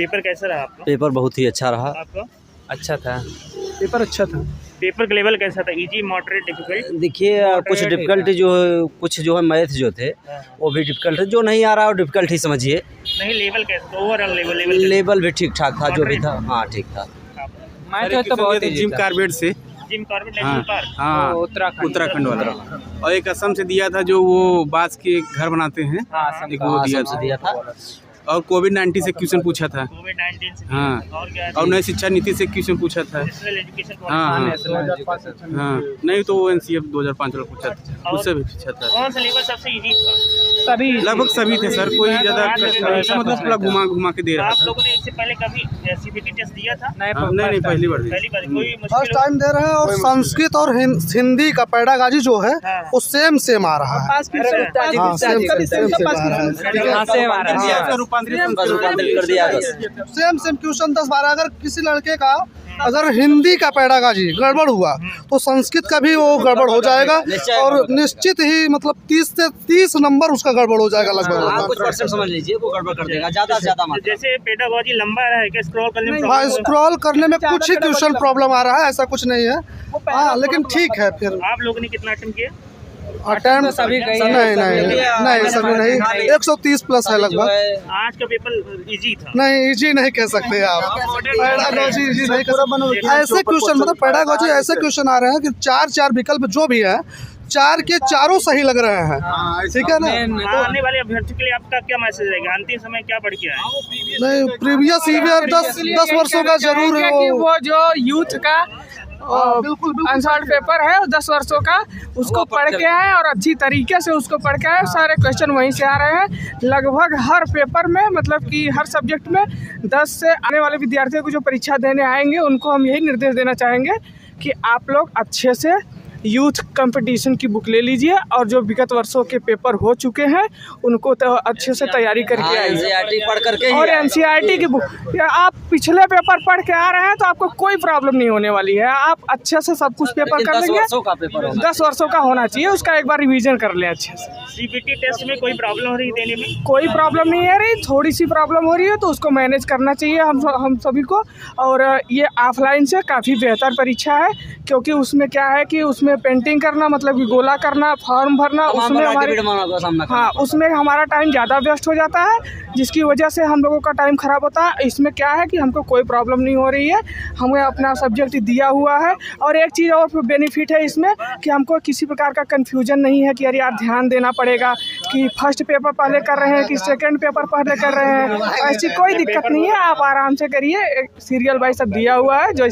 Paper कैसा रहा आपका? पेपर बहुत ही अच्छा रहा। आपका अच्छा था। पेपर अच्छा था। पेपर का लेवल कैसा था? Easy, moderate, difficult? देखिए कुछ डिफ़िकल्टी कुछ जो है मैथ जो थे वो भी डिफ़िकल्ट है, जो नहीं आ रहा है वो डिफ़िकल्ट ही समझिए। नहीं, लेवल कैसा था? ओवरऑल लेवल लेवल भी ठीक ठाक था, जो भी था हाँ ठीक था। मैं तो बहुत जिम कार्बेट से। Jim Corbett national park. हाँ उत्तराखंड वाला। और एक असम से दिया था जो वो बांस के घर बनाते हैं, एक वो दिया था। और कोविड-19 से क्वेश्चन पूछा था। कोविड-19 से हाँ। और क्या? और नई शिक्षा नीति से क्वेश्चन पूछा था। नेशनल एजुकेशन हाँ हाँ नहीं तो वो एनसीएफ 2005 वाला पूछा था, उससे भी पूछा था। कौन सा लेवल सबसे इजी था? सभी लगभग सभी थे सर, कोई ज़्यादा मतलब पूरा घुमा के दे रहा आप था। लोगों ने इससे पहले कभी सीबीटी टेस्ट दिया था? नहीं पहली बार दी। पहली बार। कोई फर्स्ट मुश्किल? टाइम दे रहे हैं। और संस्कृत और हिंदी का पैडागॉजी जो है वो सेम आ रहा है। हाँ, सेम आ रहा है। रूपांतरित कर दिया बस। Same question 10-12। अगर किसी लड़के का अगर हिंदी का पैडागॉजी गड़बड़ हुआ तो संस्कृत का भी वो गड़बड़ हो जाएगा और निश्चित ही मतलब 30 से 30 नंबर उसका गड़बड़ हो जाएगा लगभग। कुछ परसेंट समझ लीजिए वो गड़बड़ कर देगा, ज़्यादा से ज़्यादा मात्रा। जैसे पेडागॉजी लंबा रहा है क्या? स्क्रॉल करने में हाँ, स्क्रॉल करने में कुछ ही क्वेश्चन प्रॉब्लम आ रहा है, ऐसा कुछ नहीं है। हाँ लेकिन ठीक है। फिर आप लोगों ने कितना अटेम्प्ट किया? अटेम्प्ट नहीं सभी नहीं, 130 प्लस है लगभग। आज का पेपर इजी था? नहीं इजी नहीं कह सकते आप, पैडागॉजी इजी नहीं कह सकते। ऐसे क्वेश्चन मतलब पैडागॉजी ऐसे क्वेश्चन आ रहे हैं कि 4 विकल्प जो भी है 4 के चारों सही लग रहे हैं, ठीक है ना। आने वाले अभ्यर्थी के लिए आपका क्या मैसेज रहेगा? अंतिम समय क्या बढ़ के आए? नहीं प्रीवियस ईयर 10 वर्षों का जरूर है कि वो जो यूथ का बिल्कुल आंसर पेपर है 10 वर्षों का, उसको पढ़ के आए और अच्छी तरीके से उसको पढ़ के आए। सारे क्वेश्चन वहीं से आ रहे हैं लगभग हर पेपर में, मतलब कि हर सब्जेक्ट में 10 से आने वाले विद्यार्थियों को जो परीक्षा देने आएंगे उनको हम यही निर्देश देना चाहेंगे कि आप लोग अच्छे से यूथ कंपटीशन की बुक ले लीजिए और जो विगत वर्षों के पेपर हो चुके हैं उनको तो अच्छे से तैयारी करके आइए। एनसीईआरटी पढ़ करके और एनसीईआरटी की बुक या आप पिछले पेपर पढ़ के आ रहे हैं तो आपको कोई प्रॉब्लम नहीं होने वाली है। आप अच्छे से सब कुछ पेपर कर 10 लेंगे। वर्षों का पेपर होगा। 10 वर्षों का होना चाहिए, उसका एक बार रिवीजन कर लें अच्छे से। सीबीटी टेस्ट में कोई प्रॉब्लम हो रही देने में? कोई प्रॉब्लम नहीं है रही, थोड़ी सी प्रॉब्लम हो रही है तो उसको मैनेज करना चाहिए हम सभी को। और ये ऑफलाइन से काफ़ी बेहतर परीक्षा है क्योंकि उसमें क्या है कि उसमें पेंटिंग करना मतलब कि गोला करना, फॉर्म भरना, उसमें उसमें हमारा टाइम ज़्यादा वेस्ट हो जाता है जिसकी वजह से हम लोगों का टाइम ख़राब होता है। इसमें क्या है कि हमको कोई प्रॉब्लम नहीं हो रही है, हमें अपना सब्जेक्ट दिया हुआ है। और एक चीज़ और बेनिफिट है इसमें कि हमको किसी प्रकार का कन्फ्यूजन नहीं है कि यार ध्यान देना पड़ेगा कि फर्स्ट पेपर पहले कर रहे हैं कि सेकेंड पेपर पहले कर रहे हैं, ऐसी कोई दिक्कत नहीं है। आप आराम से करिए, एक सीरियल वाइज सब दिया हुआ है, जो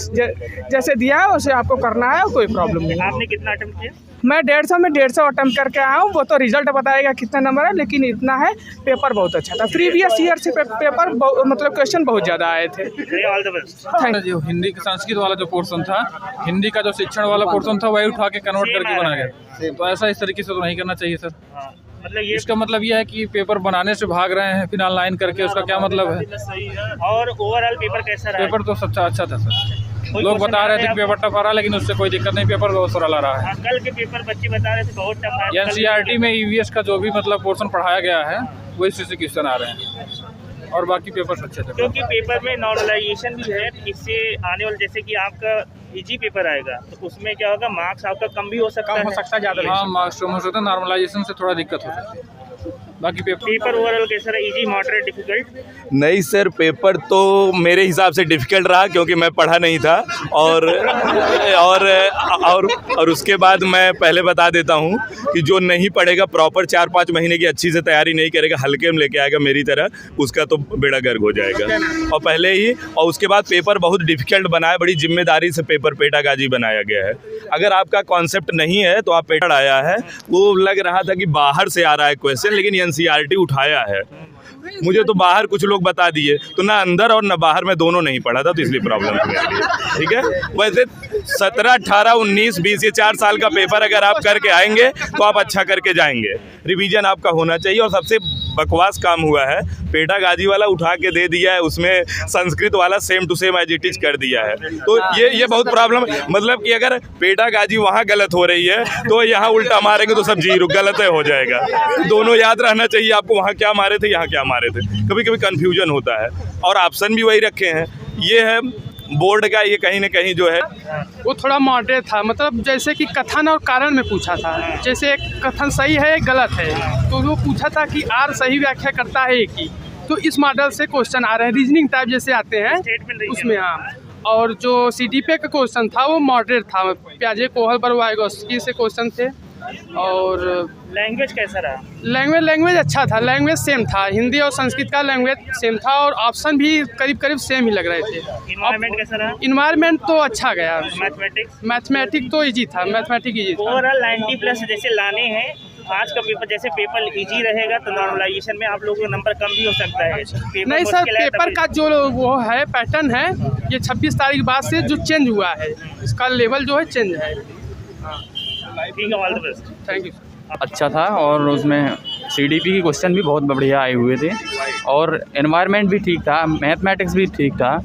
जैसे दिया है उसे आपको करना है, कोई प्रॉब्लम नहीं। आपने कितना अटेम्प्ट किया? मैं 150 में 150 अटेम्प्ट करके आया हूँ। वो तो रिजल्ट बताएगा कितना नंबर है, लेकिन इतना है पेपर बहुत अच्छा था। प्रीवियस ईयर से पेपर मतलब क्वेश्चन बहुत ज़्यादा आए थे। All the best. Thank you. जो हिंदी का संस्कृत वाला जो पोर्शन था, हिंदी का जो शिक्षण वाला पोर्शन था वही उठा के कन्वर्ट करके बना गया। तो ऐसा इस तरीके से तो नहीं करना चाहिए सर। मतलब ये इसका मतलब यह है कि पेपर बनाने से भाग रहे हैं फिर ऑनलाइन करके, उसका क्या मतलब है? सही है। और ओवरऑल पेपर कैसा रहा? पेपर तो सबसे अच्छा था सर। लोग बता रहे थे कि पेपर टफ आ रहा है, लेकिन उससे कोई दिक्कत नहीं, पेपर बहुत सरल आ रहा है। कल के पेपर बच्चे बता रहे थे बहुत टफ है। एनसीईआरटी में ईवीएस का जो भी मतलब पोर्शन पढ़ाया गया है वही से क्वेश्चन आ रहे हैं और बाकी पेपर अच्छे थे। क्योंकि पेपर में नॉर्मलाइजेशन भी है, इससे आने वाले जैसे कि आपका इजी पेपर आएगा तो उसमें क्या होगा, मार्क्स आपका कम भी हो सकता है। ज़्यादा हाँ मार्क्स कम हो सकता है, नॉर्मलाइजेशन से थोड़ा दिक्कत हो सकती है। बाकी पेपर ओवरऑल कैसा रहा? Easy, moderate, difficult? नहीं सर, पेपर तो मेरे हिसाब से डिफ़िकल्ट रहा क्योंकि मैं पढ़ा नहीं था। और उसके बाद मैं पहले बता देता हूँ कि जो नहीं पढ़ेगा, प्रॉपर 4-5 महीने की अच्छी से तैयारी नहीं करेगा, हल्के में लेके आएगा मेरी तरह, उसका तो बेड़ा गर्क हो जाएगा। और पहले ही और उसके बाद पेपर बहुत डिफ़िकल्ट बना है, बड़ी जिम्मेदारी से पेपर पेडागॉजी बनाया गया है। अगर आपका कॉन्सेप्ट नहीं है तो आप पेपर आया है, वो लग रहा था कि बाहर से आ रहा है क्वेश्चन, लेकिन एनसीईआरटी उठाया है। मुझे तो बाहर कुछ लोग बता दिए, तो ना अंदर और ना बाहर में दोनों नहीं पढ़ा था, तो इसलिए प्रॉब्लम थी मेरे लिए। ठीक है, वैसे 17, 18, 19, 20 ये 4 साल का पेपर अगर आप करके आएंगे तो आप अच्छा करके जाएंगे। रिवीजन आपका होना चाहिए। और सबसे बकवास काम हुआ है, पेडागाजी वाला उठा के दे दिया है, उसमें संस्कृत वाला same to same as it is कर दिया है। तो ये बहुत प्रॉब्लम, मतलब कि अगर पेडागाजी वहाँ गलत हो रही है तो यहाँ उल्टा मारेंगे तो सब जीरो गलत हो जाएगा। दोनों याद रहना चाहिए आपको, वहाँ क्या मारे थे यहाँ क्या मारे थे, कभी कभी कन्फ्यूजन होता है। और ऑप्शन भी वही रखे हैं, ये है बोर्ड का, ये कहीं ना कहीं जो है वो थोड़ा मॉडरेट था, मतलब जैसे कि कथन और कारण में पूछा था, जैसे एक कथन सही है एक गलत है, तो वो पूछा था कि आर सही व्याख्या करता है एक ही। तो इस मॉडल से क्वेश्चन आ रहे हैं, रीजनिंग टाइप जैसे आते हैं उसमें। हाँ, और जो CDP का क्वेश्चन था वो मॉडरेट था, प्याजे कोहल बरवाइगोस्की से क्वेश्चन थे। और लैंग्वेज कैसा रहा? लैंग्वेज अच्छा था, लैंग्वेज सेम था, हिंदी और संस्कृत का लैंग्वेज सेम था, और ऑप्शन भी करीब करीब सेम ही लग रहे थे। इन्वायरमेंट कैसा रहा? इन्वायरमेंट तो अच्छा गया। मैथमेटिक्स तो इजी था, मैथमेटिक्स इजी था। ओवरऑल 90+ जैसे लाने हैं। आज का पेपर जैसे पेपर इजी रहेगा तो नॉर्मलाइजेशन में आप लोगों का नंबर कम भी हो सकता है। नहीं सर, पेपर का जो वो है पैटर्न है, ये 26 तारीख बाद से जो चेंज हुआ है, इसका लेवल जो है चेंज है। ठीक है, all the best. Thank you. अच्छा था, और उसमें CDP की क्वेश्चन भी बहुत बढ़िया आए हुए थे, और एनवायरनमेंट भी ठीक था, मैथमेटिक्स भी ठीक था।